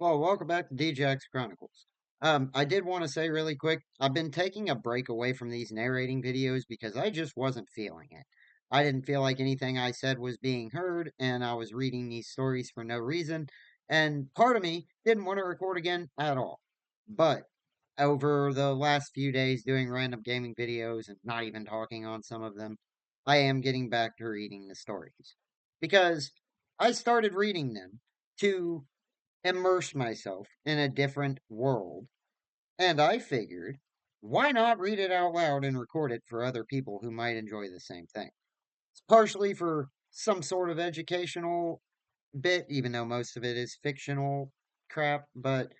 Well, welcome back to DJX Chronicles. I did want to say really quick, I've been taking a break away from these narrating videos because I just wasn't feeling it. I didn't feel like anything I said was being heard, and I was reading these stories for no reason, and part of me didn't want to record again at all. But over the last few days doing random gaming videos and not even talking on some of them, I am getting back to reading the stories. Because I started reading them to immerse myself in a different world. And I figured, why not read it out loud and record it for other people who might enjoy the same thing? It's partially for some sort of educational bit, even though most of it is fictional crap, but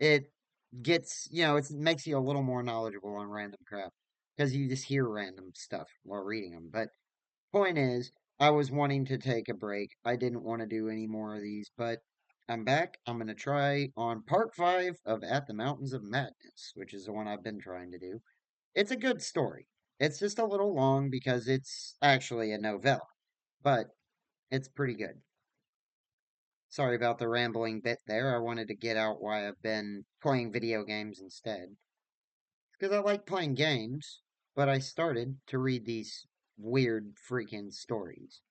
it it makes you a little more knowledgeable on random crap because you just hear random stuff while reading them. But point is, I was wanting to take a break. I didn't want to do any more of these, but I'm back. I'm going to try on part 5 of At the Mountains of Madness, which is the one I've been trying to do. It's a good story. It's just a little long because it's actually a novella, but it's pretty good. Sorry about the rambling bit there. I wanted to get out why I've been playing video games instead. Because I like playing games, but I started to read these weird freaking stories.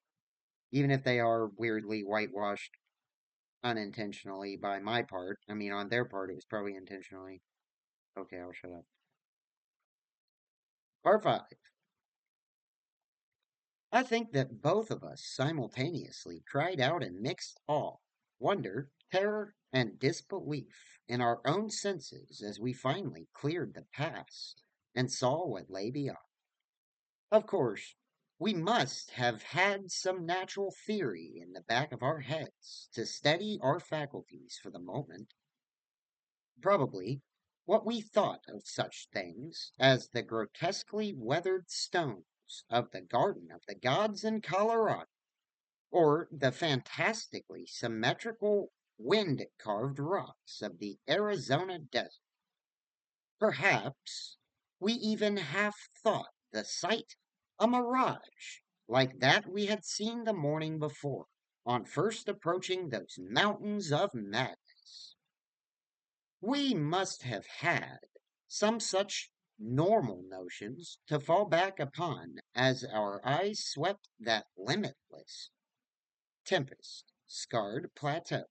Even if they are weirdly whitewashed unintentionally by my part. I mean, on their part, it was probably intentionally. Okay, I'll shut up. Part 5. I think that both of us simultaneously cried out in mixed awe, wonder, terror, and disbelief in our own senses as we finally cleared the past and saw what lay beyond. Of course, we must have had some natural theory in the back of our heads to steady our faculties for the moment. Probably what we thought of such things as the grotesquely weathered stones of the Garden of the Gods in Colorado, or the fantastically symmetrical wind carved rocks of the Arizona desert. Perhaps we even half thought the sight a mirage, like that we had seen the morning before on first approaching those mountains of madness. We must have had some such normal notions to fall back upon as our eyes swept that limitless, tempest scarred plateau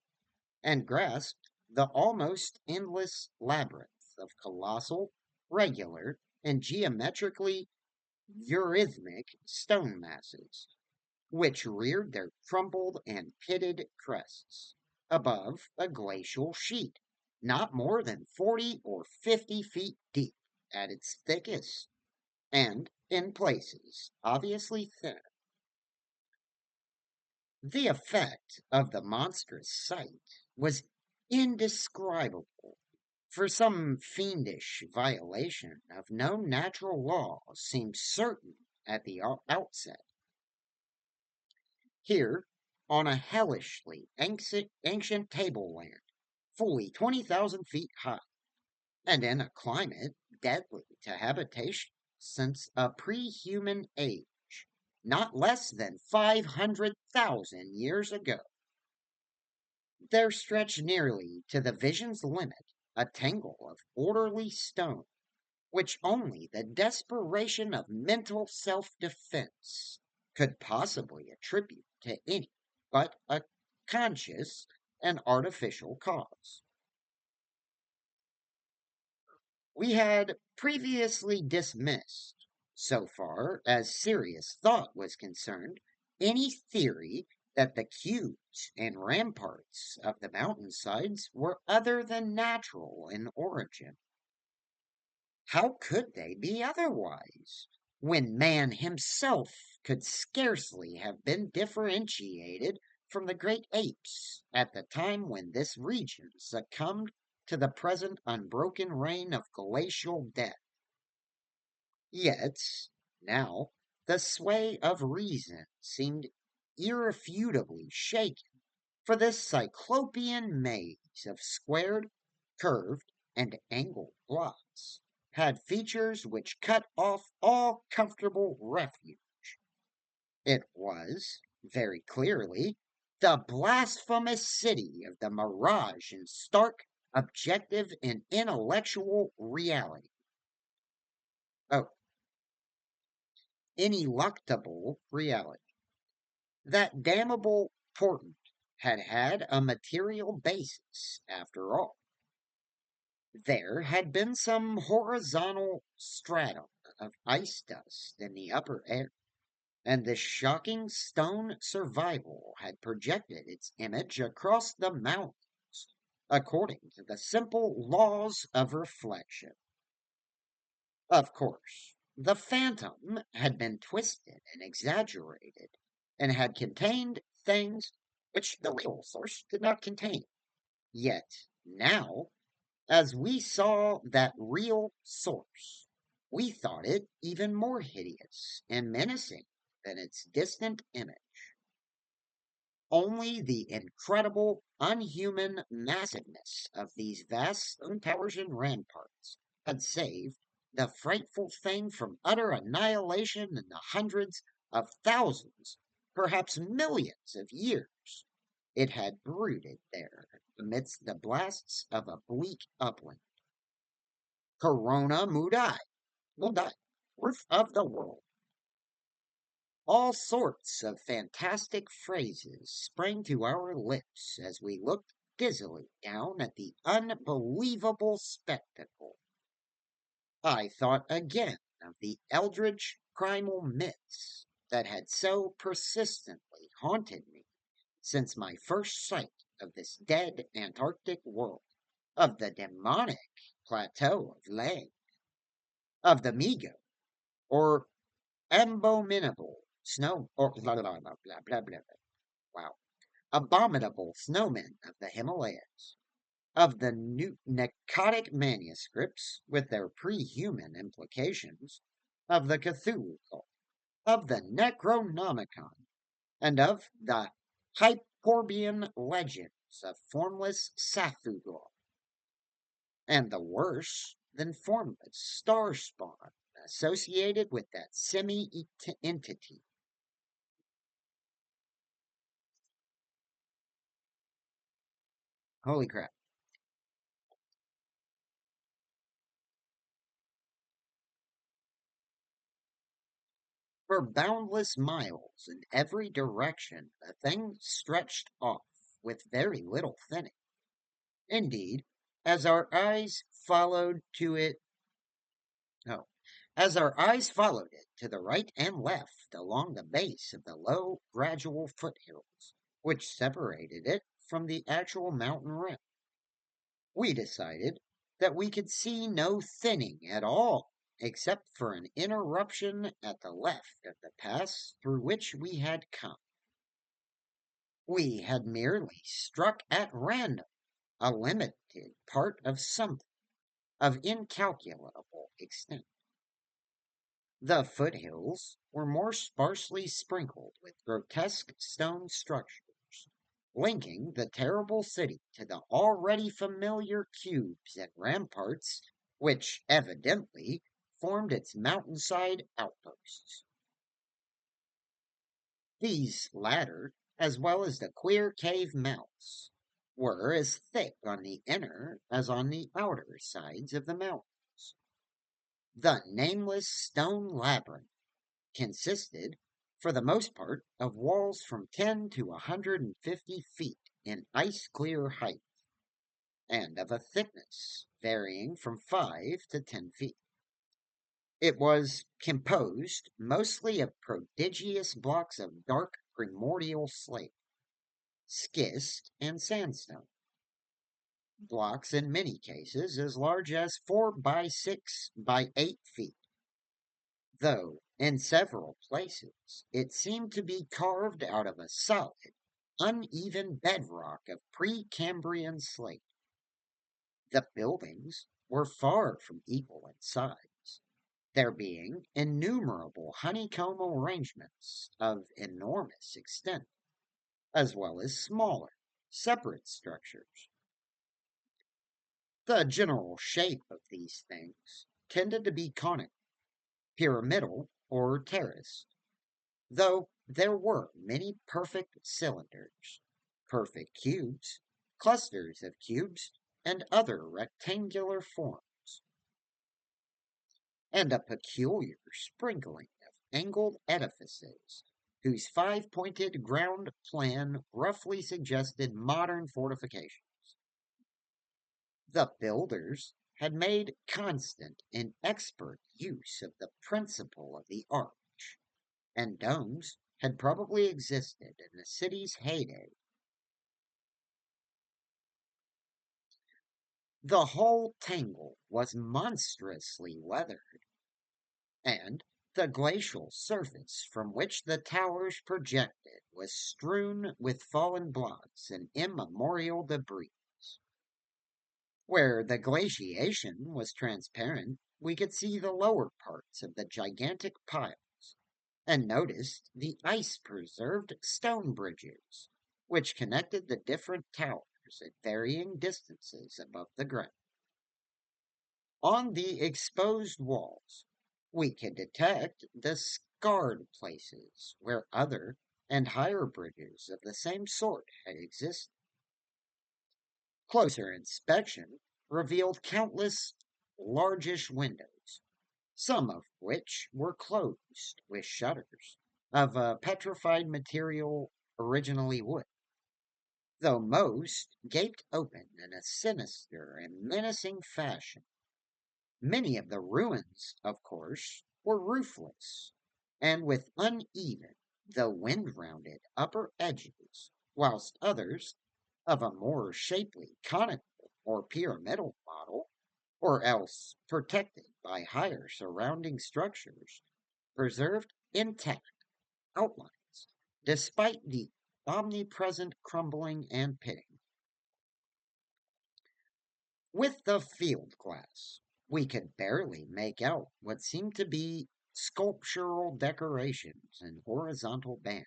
and grasped the almost endless labyrinth of colossal, regular, and geometrically eurythmic stone masses, which reared their crumpled and pitted crests above a glacial sheet, not more than 40 or 50 feet deep at its thickest, and, in places, obviously thin. The effect of the monstrous sight was indescribable, for some fiendish violation of known natural law seemed certain at the outset. Here, on a hellishly ancient tableland, fully 20,000 feet high, and in a climate deadly to habitation since a pre-human age, not less than 500,000 years ago, there stretched nearly to the vision's limit a tangle of orderly stone, which only the desperation of mental self-defense could possibly attribute to any but a conscious and artificial cause. We had previously dismissed, so far as serious thought was concerned, any theory that the cubes and ramparts of the mountainsides were other than natural in origin. How could they be otherwise, when man himself could scarcely have been differentiated from the great apes at the time when this region succumbed to the present unbroken reign of glacial death? Yet, now, the sway of reason seemed irrefutably shaken, for this cyclopean maze of squared, curved, and angled blocks had features which cut off all comfortable refuge. It was, very clearly, The blasphemous city of the mirage in stark, objective, and intellectual reality. Oh, ineluctable reality. That damnable portent had a material basis after all. There had been some horizontal stratum of ice dust in the upper air, and this shocking stone survival had projected its image across the mountains, according to the simple laws of reflection. Of course, the phantom had been twisted and exaggerated, and had contained things which the real source did not contain. Yet, now, as we saw that real source, we thought it even more hideous and menacing than its distant image. Only the incredible, unhuman massiveness of these vast stone towers and ramparts had saved the frightful thing from utter annihilation in the hundreds of thousands, perhaps millions of years it had brooded there amidst the blasts of a bleak upland. Corona Mudai, will die, roof of the world. All sorts of fantastic phrases sprang to our lips as we looked dizzily down at the unbelievable spectacle. I thought again of the eldritch primal myths that had so persistently haunted me since my first sight of this dead Antarctic world, of the demonic plateau of Lang, of the Migo, or abominable snow, or blah blah blah blah blah blah. Wow. Abominable snowmen of the Himalayas, of the necrotic manuscripts with their pre-human implications, of the Cthulhu cult, of the Necronomicon, and of the Hyperborean legends of formless Sathugor, and the worse than formless star spawn associated with that semi-entity. Holy crap. For boundless miles in every direction, the thing stretched off with very little thinning. Indeed, as our eyes followed to it, oh, as our eyes followed it to the right and left along the base of the low, gradual foothills which separated it from the actual mountain rim, we decided that we could see no thinning at all, except for an interruption at the left of the pass through which we had come. We had merely struck at random a limited part of something of incalculable extent. The foothills were more sparsely sprinkled with grotesque stone structures, linking the terrible city to the already familiar cubes and ramparts which evidently formed its mountainside outposts. These latter, as well as the queer cave mouths, were as thick on the inner as on the outer sides of the mountains. The nameless stone labyrinth consisted, for the most part, of walls from 10 to 150 feet in ice clear height, and of a thickness varying from 5 to 10 feet. It was composed mostly of prodigious blocks of dark primordial slate, schist, and sandstone. Blocks in many cases as large as 4 by 6 by 8 feet, though in several places it seemed to be carved out of a solid, uneven bedrock of Precambrian slate. The buildings were far from equal in size, there being innumerable honeycomb arrangements of enormous extent, as well as smaller, separate structures. The general shape of these things tended to be conical, pyramidal, or terraced, though there were many perfect cylinders, perfect cubes, clusters of cubes, and other rectangular forms, and a peculiar sprinkling of angled edifices whose five-pointed ground plan roughly suggested modern fortification. The builders had made constant and expert use of the principle of the arch, and domes had probably existed in the city's heyday. The whole tangle was monstrously weathered, and the glacial surface from which the towers projected was strewn with fallen blocks and immemorial debris. Where the glaciation was transparent, we could see the lower parts of the gigantic piles, and noticed the ice-preserved stone bridges, which connected the different towers at varying distances above the ground. On the exposed walls, we could detect the scarred places where other and higher bridges of the same sort had existed. Closer inspection revealed countless largish windows, some of which were closed with shutters of a petrified material, originally wood, though most gaped open in a sinister and menacing fashion. Many of the ruins, of course, were roofless and with uneven, though wind-rounded upper edges, whilst others, of a more shapely conical or pyramidal model, or else protected by higher surrounding structures, preserved intact outlines despite the omnipresent crumbling and pitting. With the field glass, we could barely make out what seemed to be sculptural decorations in horizontal bands.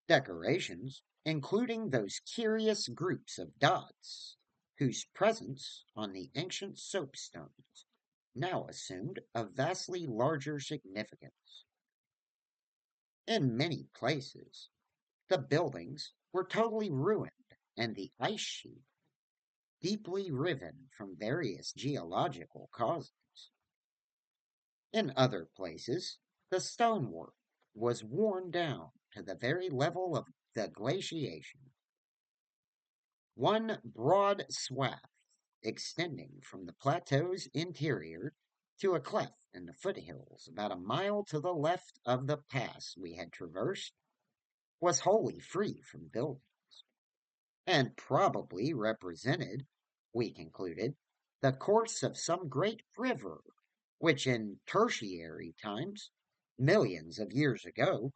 Decorations including those curious groups of dots whose presence on the ancient soapstones now assumed a vastly larger significance. In many places, the buildings were totally ruined and the ice sheet deeply riven from various geological causes. In other places, the stonework was worn down to the very level of the glaciation. One broad swath extending from the plateau's interior to a cleft in the foothills about a mile to the left of the pass we had traversed was wholly free from building, and probably represented, we concluded, the course of some great river, which in tertiary times, millions of years ago,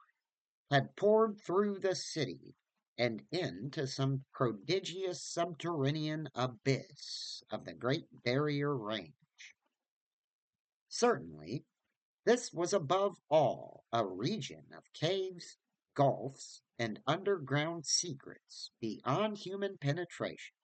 had poured through the city and into some prodigious subterranean abyss of the Great Barrier Range. Certainly, this was above all a region of caves, gulfs, and underground secrets beyond human penetration.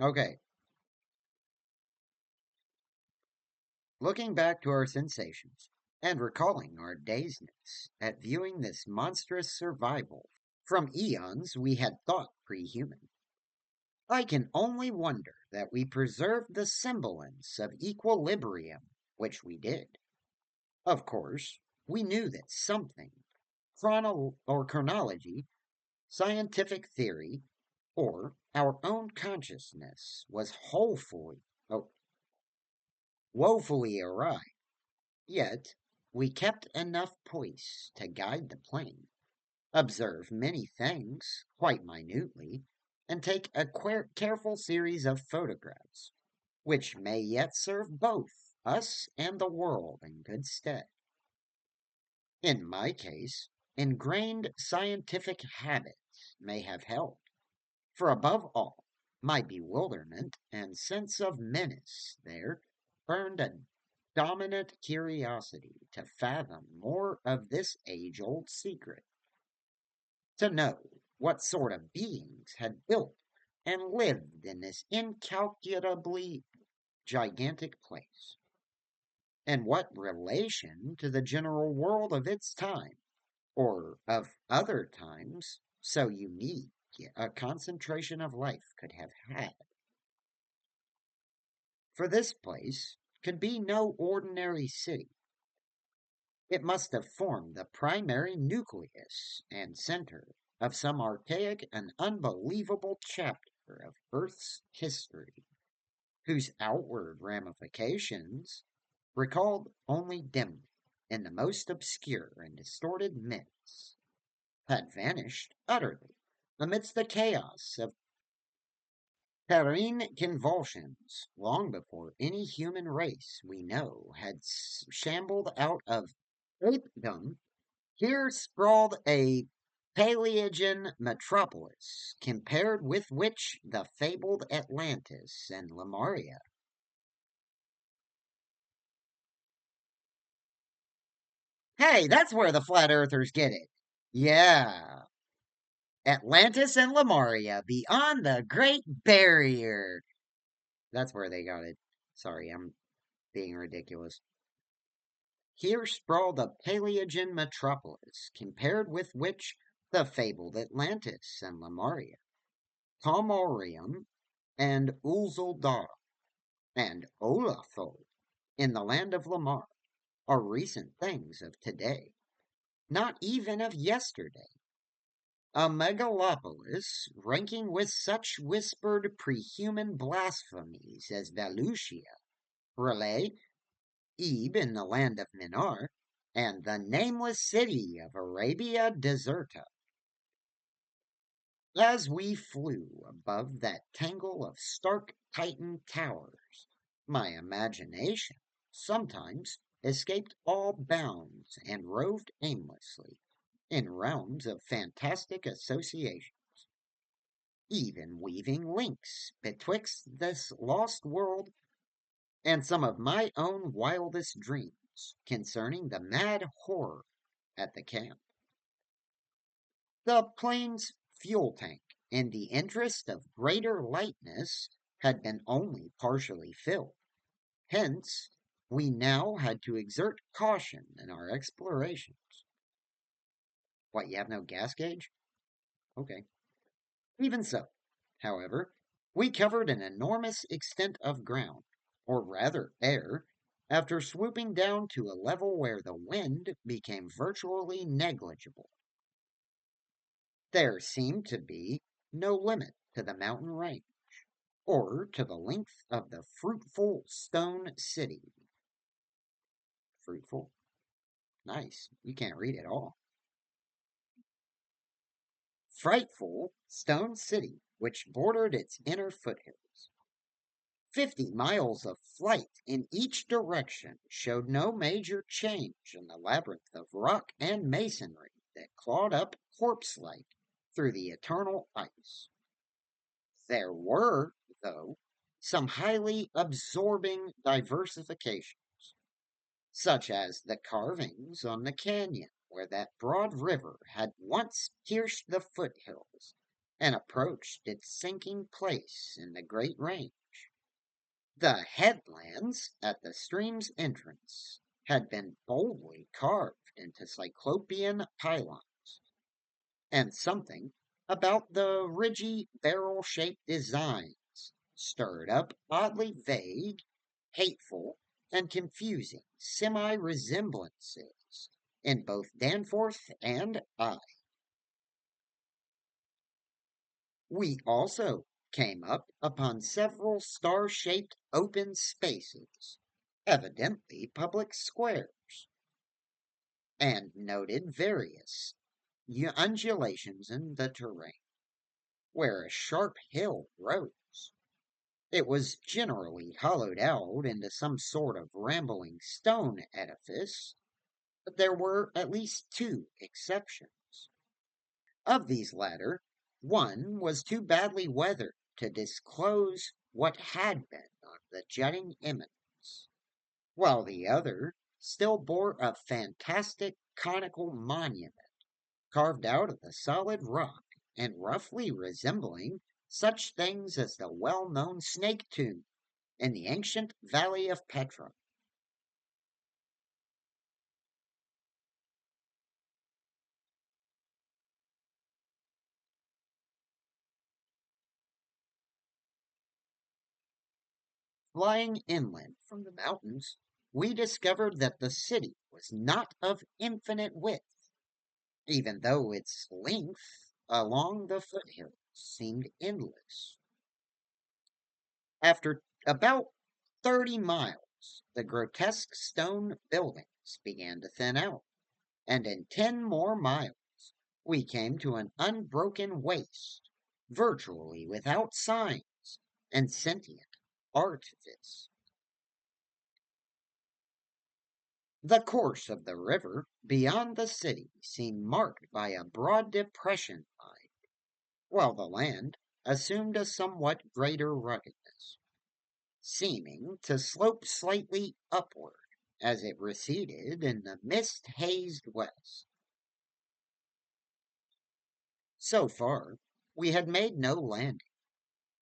Okay, looking back to our sensations and recalling our dazedness at viewing this monstrous survival from eons we had thought pre-human, I can only wonder that we preserved the semblance of equilibrium, which we did. Of course, we knew that something, chronology, scientific theory, or our own consciousness was oh, woefully awry. Yet we kept enough poise to guide the plane, observe many things quite minutely, and take a careful series of photographs, which may yet serve both us and the world in good stead. In my case, ingrained scientific habits may have helped, for above all, my bewilderment and sense of menace there burned a dominant curiosity to fathom more of this age old secret, to know what sort of beings had built and lived in this incalculably gigantic place, and what relation to the general world of its time, or of other times so unique a concentration of life could have had. For this place could be no ordinary city. It must have formed the primary nucleus and center of some archaic and unbelievable chapter of Earth's history, whose outward ramifications, recalled only dimly in the most obscure and distorted myths, had vanished utterly amidst the chaos of terrene convulsions long before any human race we know had shambled out of apedom. Here sprawled a Paleogen metropolis, compared with which the fabled Atlantis and Lemuria. Hey, that's where the flat earthers get it. Yeah, Atlantis and Lemuria beyond the Great Barrier. That's where they got it. Sorry, I'm being ridiculous. Here sprawled a Paleogen metropolis, compared with which the fabled Atlantis and Lemuria, Palmorium and Ulzuldara, and Olathol in the land of Lamar are recent things of today, not even of yesterday. A megalopolis ranking with such whispered prehuman blasphemies as Valusia, Relay, Ebe in the land of Minar, and the nameless city of Arabia Deserta. As we flew above that tangle of stark Titan towers, my imagination sometimes escaped all bounds and roved aimlessly in realms of fantastic association, even weaving links betwixt this lost world and some of my own wildest dreams concerning the mad horror at the camp. The plane's fuel tank, in the interest of greater lightness, had been only partially filled. Hence, we now had to exert caution in our explorations. What, you have no gas gauge? Okay. Even so, however, we covered an enormous extent of ground, or rather air, after swooping down to a level where the wind became virtually negligible. There seemed to be no limit to the mountain range, or to the length of the fruitful stone city. Fruitful? Nice. You can't read it all. Frightful stone city, which bordered its inner foothills. 50 miles of flight in each direction showed no major change in the labyrinth of rock and masonry that clawed up corpse like through the eternal ice. There were, though, some highly absorbing diversifications, such as the carvings on the canyon where that broad river had once pierced the foothills and approached its sinking place in the great range. The headlands at the stream's entrance had been boldly carved into cyclopean pylons, and something about the ridgy barrel shaped designs stirred up oddly vague, hateful, and confusing semi resemblances in both Danforth and I. We also came up upon several star shaped open spaces, evidently public squares, and noted various undulations in the terrain, where a sharp hill rose. It was generally hollowed out into some sort of rambling stone edifice, but there were at least two exceptions. Of these latter, one was too badly weathered to disclose what had been on the jutting eminence, while the other still bore a fantastic conical monument carved out of the solid rock and roughly resembling such things as the well-known snake tomb in the ancient valley of Petra. Flying inland from the mountains, we discovered that the city was not of infinite width, even though its length along the foothills seemed endless. After about 30 miles, the grotesque stone buildings began to thin out, and in 10 more miles, we came to an unbroken waste, virtually without signs and sentient artifice. The course of the river beyond the city seemed marked by a broad depression line, while the land assumed a somewhat greater ruggedness, seeming to slope slightly upward as it receded in the mist-hazed west. So far, we had made no landing,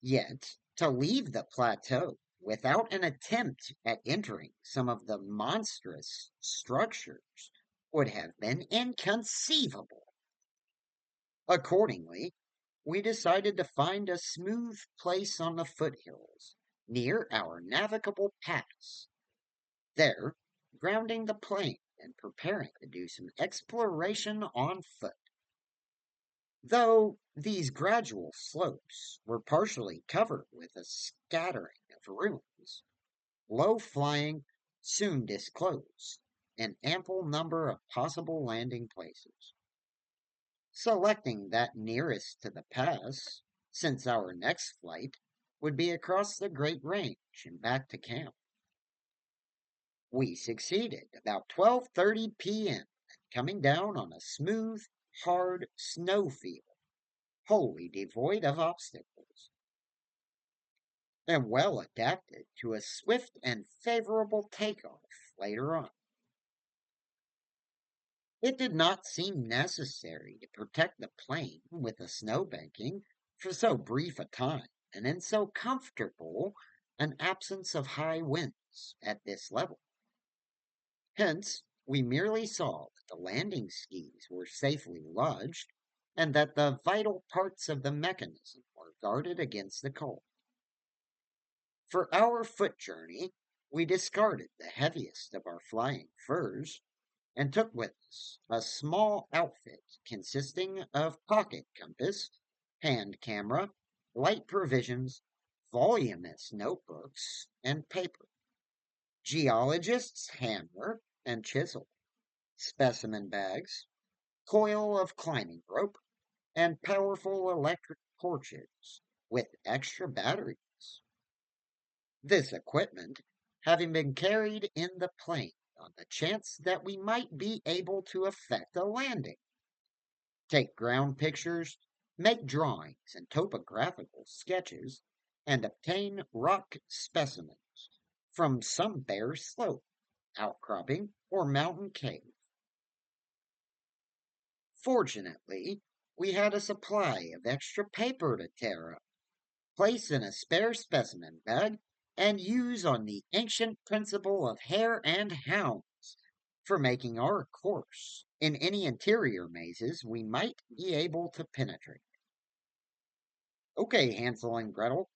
yet to leave the plateau without an attempt at entering some of the monstrous structures would have been inconceivable. Accordingly, we decided to find a smooth place on the foothills near our navigable pass. There, grounding the plane and preparing to do some exploration on foot. Though these gradual slopes were partially covered with a scattering of ruins, low flying soon disclosed an ample number of possible landing places. Selecting that nearest to the pass, since our next flight would be across the Great Range and back to camp. We succeeded about 12:30 p.m. coming down on a smooth, hard snow field, wholly devoid of obstacles, and well adapted to a swift and favorable takeoff later on. It did not seem necessary to protect the plane with a snow banking for so brief a time and in so comfortable an absence of high winds at this level. Hence, we merely saw that the landing skis were safely lodged and that the vital parts of the mechanism were guarded against the cold. For our foot journey, we discarded the heaviest of our flying furs and took with us a small outfit consisting of pocket compass, hand camera, light provisions, voluminous notebooks, and paper, geologist's hammer and chisel, specimen bags, coil of climbing rope, and powerful electric torches with extra batteries. This equipment having been carried in the plane on the chance that we might be able to effect a landing, take ground pictures, make drawings and topographical sketches, and obtain rock specimens from some bare slope, outcropping, or mountain cave. Fortunately, we had a supply of extra paper to tear up, place in a spare specimen bag, and use on the ancient principle of hare and hounds for making our course in any interior mazes we might be able to penetrate. Okay, Hansel and Gretel,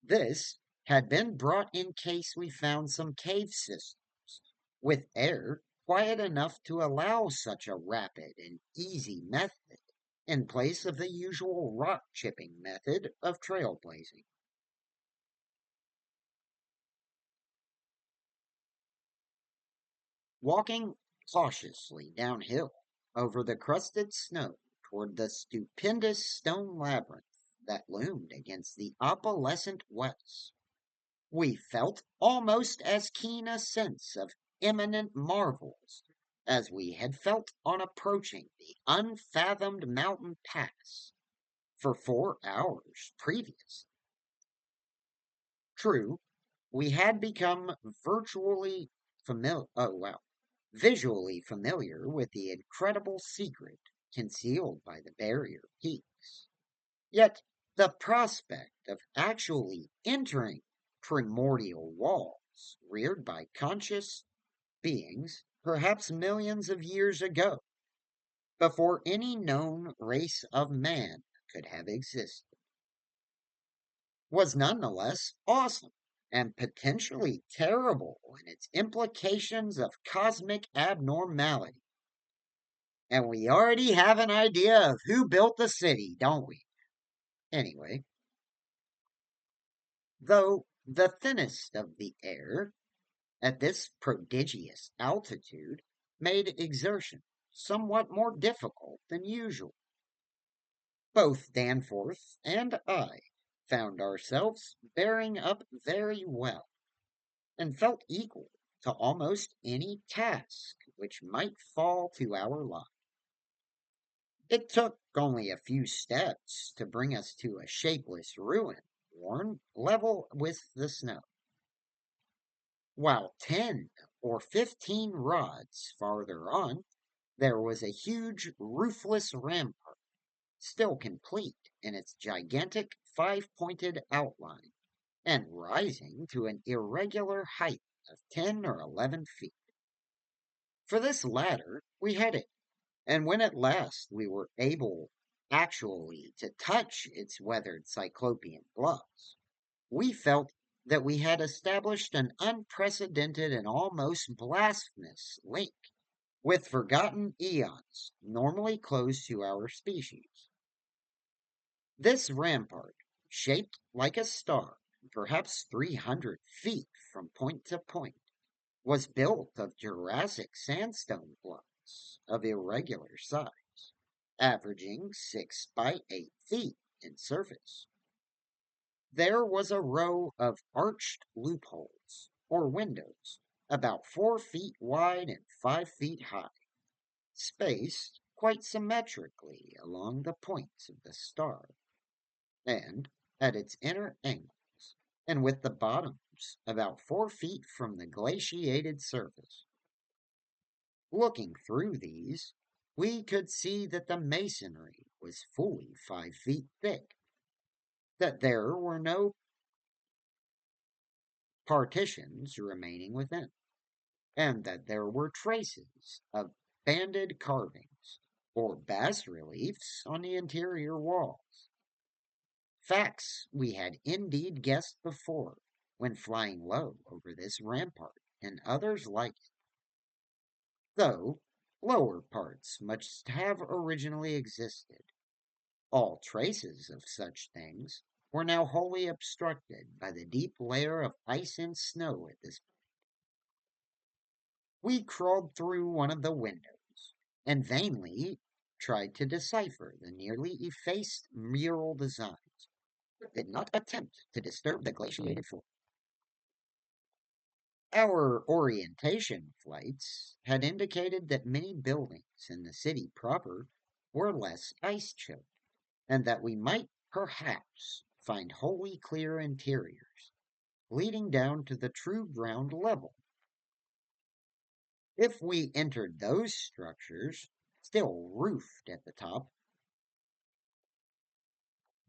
this had been brought in case we found some cave systems with air quiet enough to allow such a rapid and easy method in place of the usual rock chipping method of trailblazing. Walking cautiously downhill over the crusted snow toward the stupendous stone labyrinth that loomed against the opalescent west, we felt almost as keen a sense of imminent marvels as we had felt on approaching the unfathomed mountain pass for 4 hours previous. True, We had become visually familiar with the incredible secret concealed by the barrier peaks. Yet the prospect of actually entering primordial walls reared by conscious beings, perhaps millions of years ago, before any known race of man could have existed, was nonetheless awesome and potentially terrible in its implications of cosmic abnormality. And we already have an idea of who built the city, don't we? Anyway, though the thinnest of the air at this prodigious altitude made exertion somewhat more difficult than usual, both Danforth and I found ourselves bearing up very well and felt equal to almost any task which might fall to our lot. It took only a few steps to bring us to a shapeless ruin, worn level with the snow, while 10 or 15 rods farther on there was a huge roofless rampart, still complete in its gigantic five-pointed outline, and rising to an irregular height of 10 or 11 feet. For this latter we headed, and when at last we were able actually to touch its weathered cyclopean bluffs, we felt that we had established an unprecedented and almost blasphemous link with forgotten eons normally closed to our species. This rampart, shaped like a star, perhaps 300 feet from point to point, was built of Jurassic sandstone blocks of irregular size, averaging 6 by 8 feet in surface. There was a row of arched loopholes, or windows, about 4 feet wide and 5 feet high, spaced quite symmetrically along the points of the star, and at its inner angles, and with the bottoms about 4 feet from the glaciated surface. Looking through these, we could see that the masonry was fully 5 feet thick, that there were no partitions remaining within, and that there were traces of banded carvings or bas reliefs on the interior walls. Facts we had indeed guessed before when flying low over this rampart and others like it, though lower parts must have originally existed. All traces of such things were now wholly obstructed by the deep layer of ice and snow at this point. We crawled through one of the windows and vainly tried to decipher the nearly effaced mural designs, but did not attempt to disturb the glaciated floor. Our orientation flights had indicated that many buildings in the city proper were less ice choked, and that we might perhaps find wholly clear interiors leading down to the true ground level. If we entered those structures, still roofed at the top,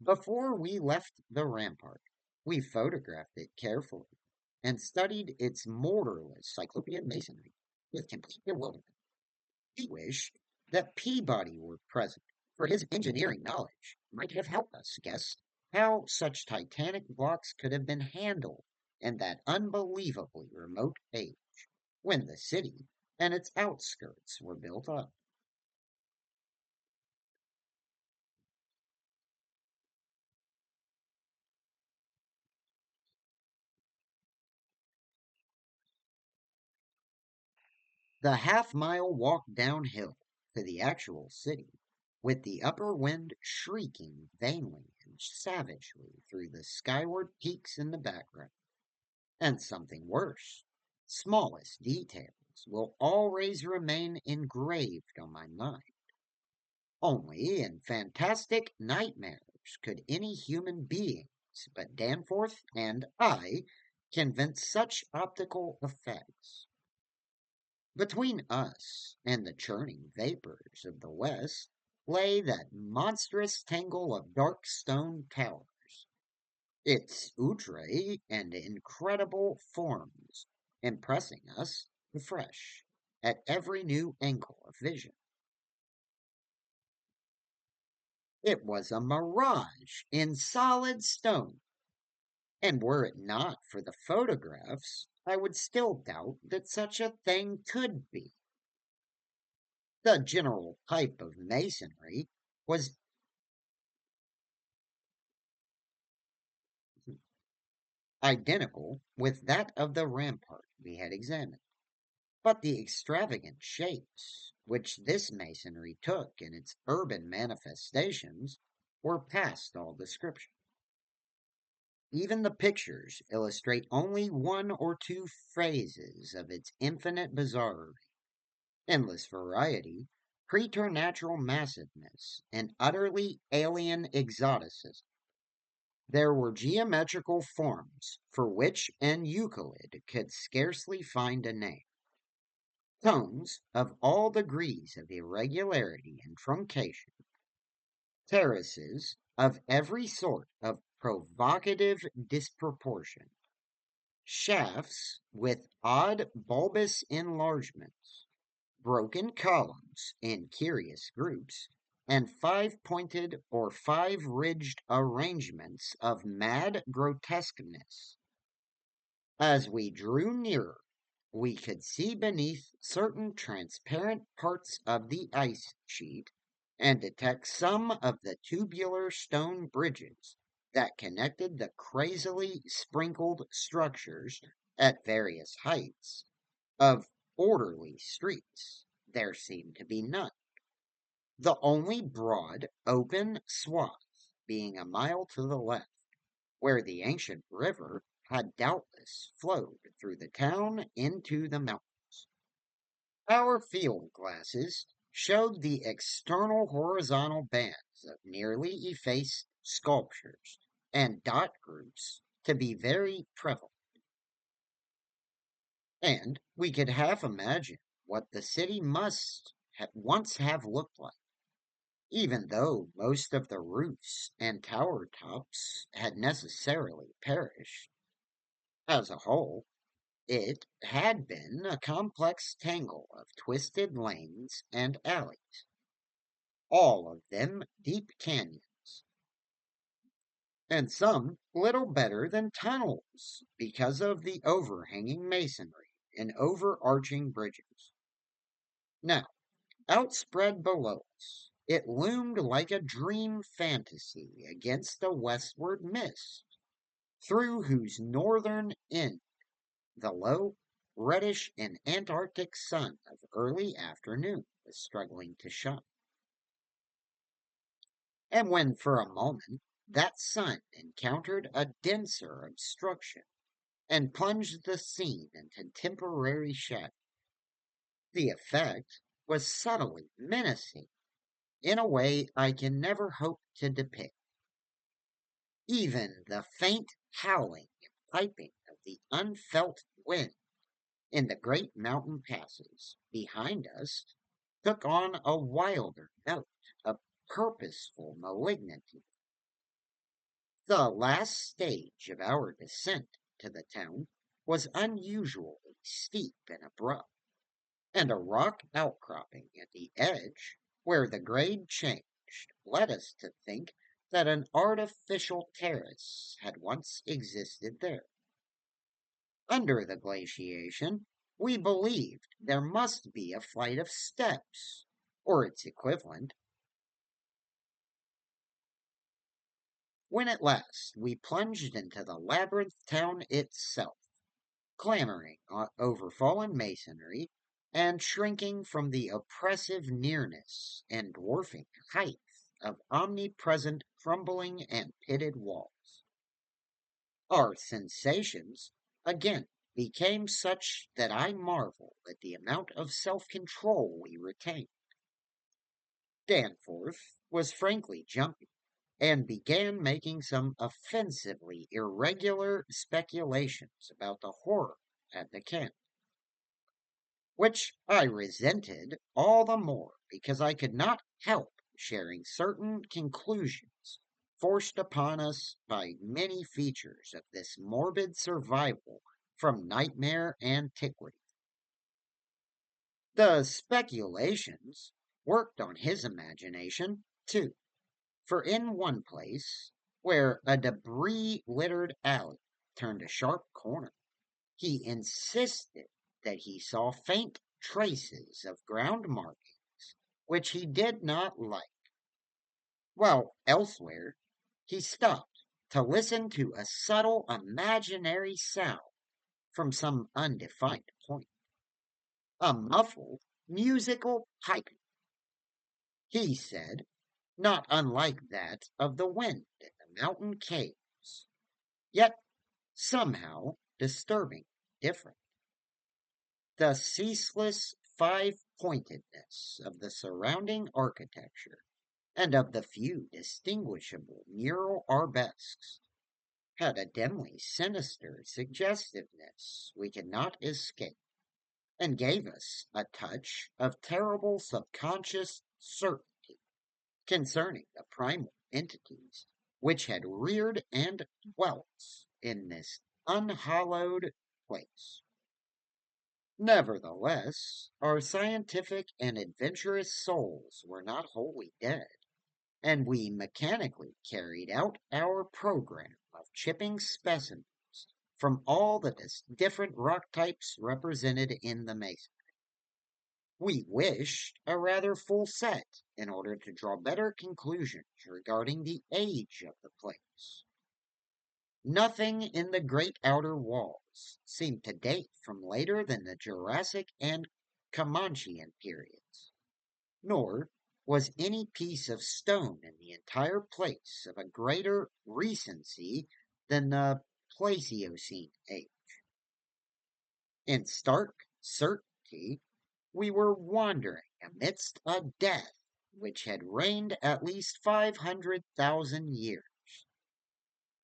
before we left the rampart, we photographed it carefully and studied its mortarless cyclopean masonry with complete bewilderment. We wished that Peabody were present, for his engineering knowledge might have helped us guess how such titanic blocks could have been handled in that unbelievably remote age, when the city and its outskirts were built up. The half-mile walk downhill to the actual city, with the upper wind shrieking vainly and savagely through the skyward peaks in the background. And something worse, smallest details will always remain engraved on my mind. Only in fantastic nightmares could any human beings but Danforth and I convince such optical effects? Between us and the churning vapors of the west lay that monstrous tangle of dark stone towers, its outre and incredible forms impressing us afresh at every new angle of vision. It was a mirage in solid stone, and were it not for the photographs, I would still doubt that such a thing could be. The general type of masonry was identical with that of the rampart we had examined, but the extravagant shapes which this masonry took in its urban manifestations were past all description. Even the pictures illustrate only one or two phases of its infinite bizarrerie, endless variety, preternatural massiveness, and utterly alien exoticism. There were geometrical forms for which an Euclid could scarcely find a name, tones of all degrees of irregularity and truncation, terraces of every sort of provocative disproportion, shafts with odd bulbous enlargements, broken columns in curious groups, and five-pointed or five-ridged arrangements of mad grotesqueness. As we drew nearer, we could see beneath certain transparent parts of the ice sheet and detect some of the tubular stone bridges that connected the crazily sprinkled structures at various heights of orderly streets. There seemed to be none, the only broad, open swath being a mile to the left, where the ancient river had doubtless flowed through the town into the mountains. Our field glasses showed the external horizontal bands of nearly effaced sculptures and dot groups to be very prevalent, and we could half imagine what the city must once have looked like, even though most of the roofs and tower tops had necessarily perished. As a whole, it had been a complex tangle of twisted lanes and alleys, all of them deep canyons, and some little better than tunnels because of the overhanging masonry and overarching bridges. Now, outspread below us, it loomed like a dream fantasy against the westward mist, through whose northern end the low, reddish and Antarctic sun of early afternoon was struggling to shine. And when for a moment that sun encountered a denser obstruction and plunged the scene into temporary shadow, the effect was subtly menacing in a way I can never hope to depict. Even the faint howling and piping of the unfelt wind in the great mountain passes behind us took on a wilder note of purposeful malignity. The last stage of our descent to the town was unusually steep and abrupt, and a rock outcropping at the edge, where the grade changed, led us to think that an artificial terrace had once existed there. Under the glaciation, we believed there must be a flight of steps, or its equivalent, when at last we plunged into the labyrinth town itself, clambering over fallen masonry and shrinking from the oppressive nearness and dwarfing height of omnipresent crumbling and pitted walls. Our sensations again became such that I marvel at the amount of self control we retained. Danforth was frankly jumpy, and began making some offensively irregular speculations about the horror at the camp, which I resented all the more because I could not help sharing certain conclusions forced upon us by many features of this morbid survival from nightmare antiquity. The speculations worked on his imagination, too, for in one place, where a debris littered alley turned a sharp corner, he insisted that he saw faint traces of ground markings, which he did not like, while elsewhere he stopped to listen to a subtle imaginary sound from some undefined point, a muffled musical piping, he said, not unlike that of the wind in the mountain caves, yet somehow disturbing different. The ceaseless five-pointedness of the surrounding architecture and of the few distinguishable mural arabesques had a dimly sinister suggestiveness we could not escape, and gave us a touch of terrible subconscious certainty concerning the primal entities which had reared and dwelt in this unhallowed place. Nevertheless, our scientific and adventurous souls were not wholly dead, and we mechanically carried out our program of chipping specimens from all the different rock types represented in the mason. We wished a rather full set in order to draw better conclusions regarding the age of the place. Nothing in the great outer walls seemed to date from later than the Jurassic and Comanchean periods, nor was any piece of stone in the entire place of a greater recency than the Pleistocene age. In stark certainty, we were wandering amidst a death which had reigned at least 500,000 years,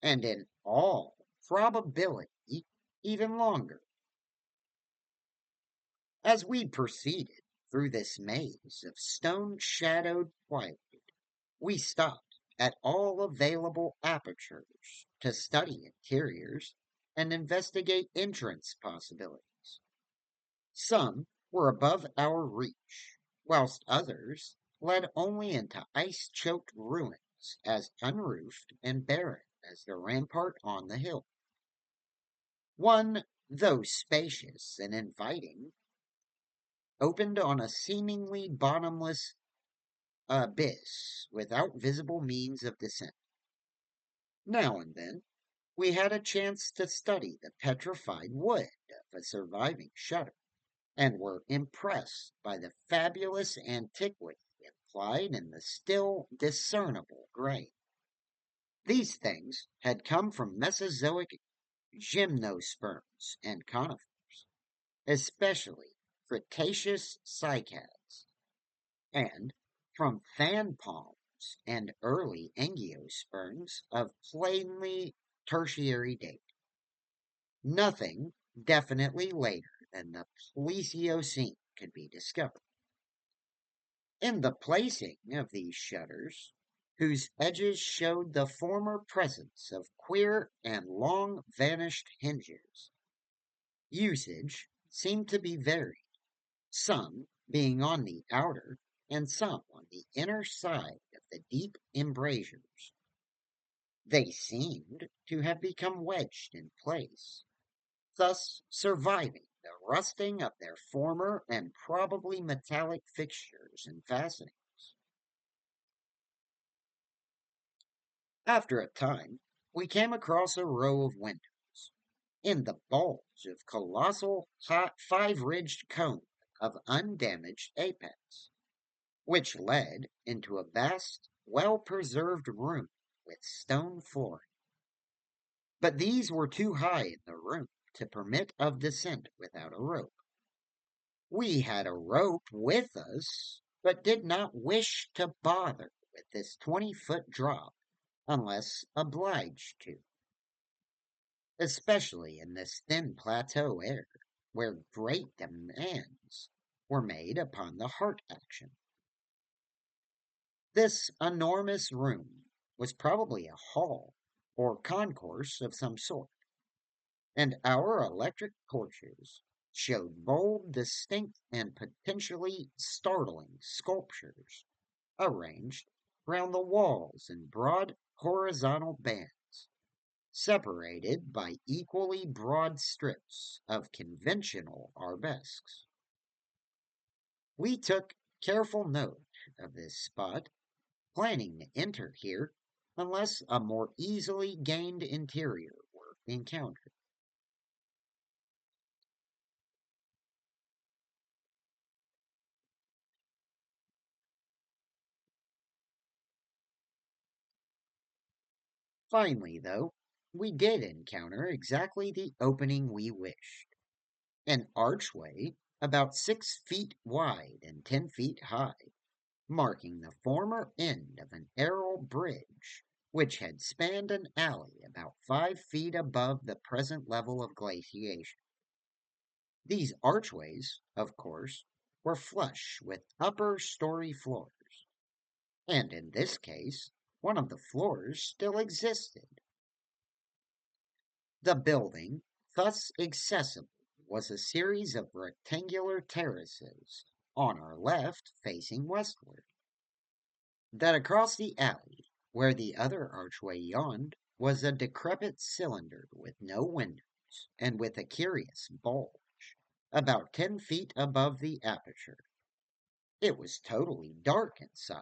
and in all probability even longer. As we proceeded through this maze of stone-shadowed quietude, we stopped at all available apertures to study interiors and investigate entrance possibilities. Some were above our reach, whilst others led only into ice-choked ruins as unroofed and barren as the rampart on the hill. One, though spacious and inviting, opened on a seemingly bottomless abyss without visible means of descent. Now and then, we had a chance to study the petrified wood of a surviving shutter, and were impressed by the fabulous antiquity implied in the still discernible grain. These things had come from Mesozoic gymnosperms and conifers, especially Cretaceous cycads, and from fan palms and early angiosperms of plainly tertiary date. Nothing definitely later than the Pleistocene could be discovered. In the placing of these shutters, whose edges showed the former presence of queer and long vanished hinges, usage seemed to be varied, some being on the outer and some on the inner side of the deep embrasures. They seemed to have become wedged in place, thus surviving the rusting of their former and probably metallic fixtures and fastenings. After a time, we came across a row of windows, in the bulge of colossal five-ridged cone of undamaged apex, which led into a vast, well-preserved room with stone flooring. But these were too high in the room to permit of descent without a rope. We had a rope with us, but did not wish to bother with this 20-foot drop unless obliged to, especially in this thin plateau air where great demands were made upon the heart action. This enormous room was probably a hall or concourse of some sort, and our electric torches showed bold, distinct, and potentially startling sculptures arranged round the walls in broad horizontal bands, separated by equally broad strips of conventional arabesques. We took careful note of this spot, planning to enter here unless a more easily gained interior were encountered. Finally, though, we did encounter exactly the opening we wished, an archway about 6 feet wide and 10 feet high, marking the former end of an aerial bridge which had spanned an alley about 5 feet above the present level of glaciation. These archways, of course, were flush with upper story floors, and in this case, one of the floors still existed. The building, thus accessible, was a series of rectangular terraces on our left facing westward. That across the alley, where the other archway yawned, was a decrepit cylinder with no windows and with a curious bulge, about 10 feet above the aperture. It was totally dark inside,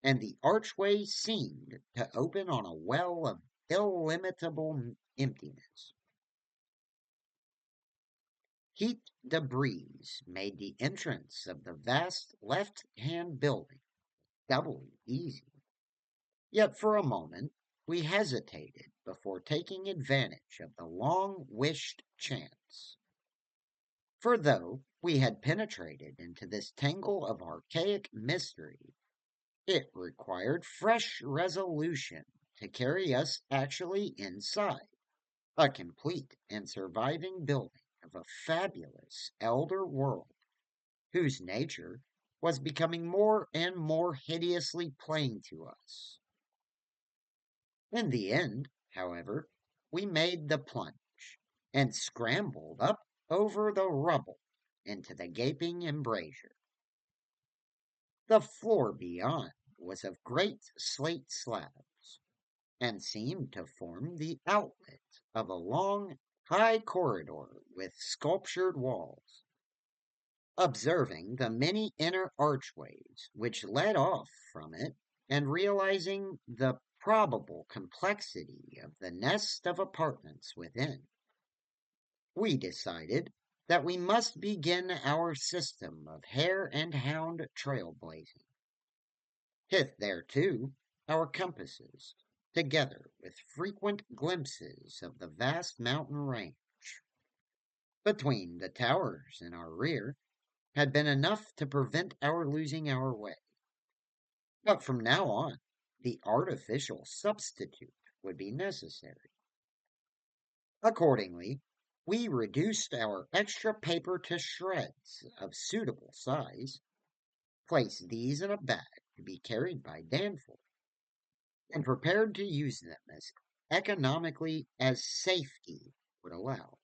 and the archway seemed to open on a well of illimitable emptiness. Heat debris made the entrance of the vast left hand building doubly easy. Yet for a moment we hesitated before taking advantage of the long wished chance. For though we had penetrated into this tangle of archaic mystery, it required fresh resolution to carry us actually inside a complete and surviving building of a fabulous elder world whose nature was becoming more and more hideously plain to us. In the end, however, we made the plunge and scrambled up over the rubble into the gaping embrasure. The floor beyond was of great slate slabs and seemed to form the outlet of a long, high corridor with sculptured walls. Observing the many inner archways which led off from it, and realizing the probable complexity of the nest of apartments within, we decided that we must begin our system of hare and hound trailblazing. Thereto, our compasses, together with frequent glimpses of the vast mountain range between the towers in our rear, had been enough to prevent our losing our way. But from now on, the artificial substitute would be necessary. Accordingly, we reduced our extra paper to shreds of suitable size, placed these in a bag to be carried by Danforth, and prepared to use them as economically as safety would allow.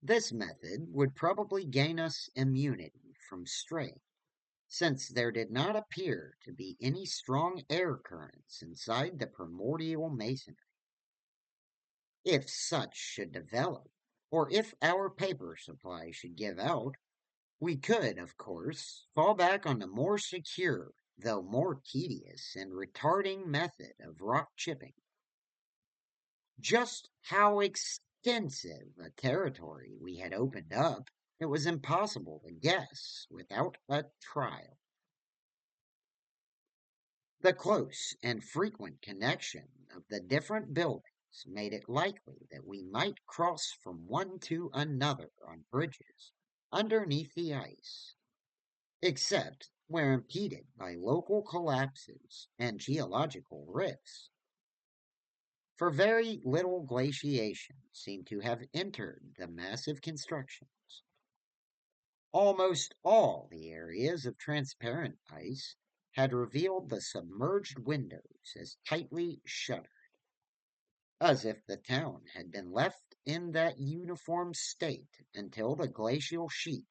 This method would probably gain us immunity from strain, since there did not appear to be any strong air currents inside the primordial masonry. If such should develop, or if our paper supply should give out, we could, of course, fall back on the more secure, though more tedious and retarding method of rock chipping. Just how extensive a territory we had opened up, it was impossible to guess without a trial. The close and frequent connection of the different buildings made it likely that we might cross from one to another on bridges underneath the ice, except were impeded by local collapses and geological rifts, for very little glaciation seemed to have entered the massive constructions. Almost all the areas of transparent ice had revealed the submerged windows as tightly shuttered, as if the town had been left in that uniform state until the glacial sheet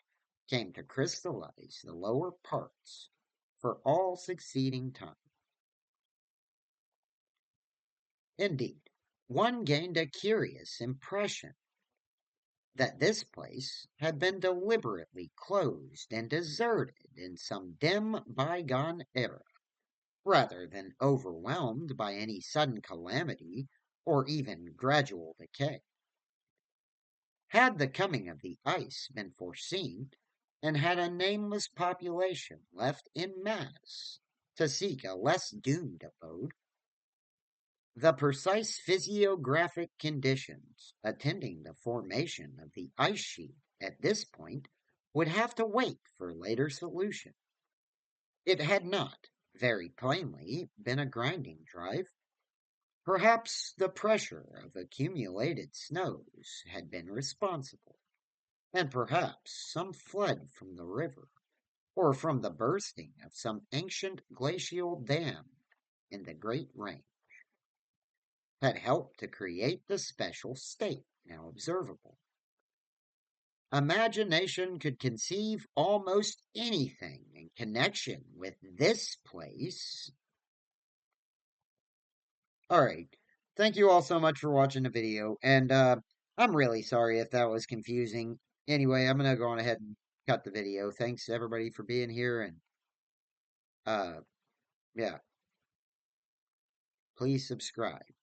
came to crystallize the lower parts for all succeeding time. Indeed, one gained a curious impression that this place had been deliberately closed and deserted in some dim bygone era, rather than overwhelmed by any sudden calamity or even gradual decay. Had the coming of the ice been foreseen, and had a nameless population left in mass to seek a less doomed abode, the precise physiographic conditions attending the formation of the ice sheet at this point would have to wait for later solution. It had not, very plainly, been a grinding drive. Perhaps the pressure of accumulated snows had been responsible, and perhaps some flood from the river, or from the bursting of some ancient glacial dam in the Great Range, had helped to create the special state now observable. Imagination could conceive almost anything in connection with this place. All right. Thank you all so much for watching the video. And I'm really sorry if that was confusing. Anyway, I'm going to go on ahead and cut the video. Thanks everybody for being here. And uh, yeah, please subscribe.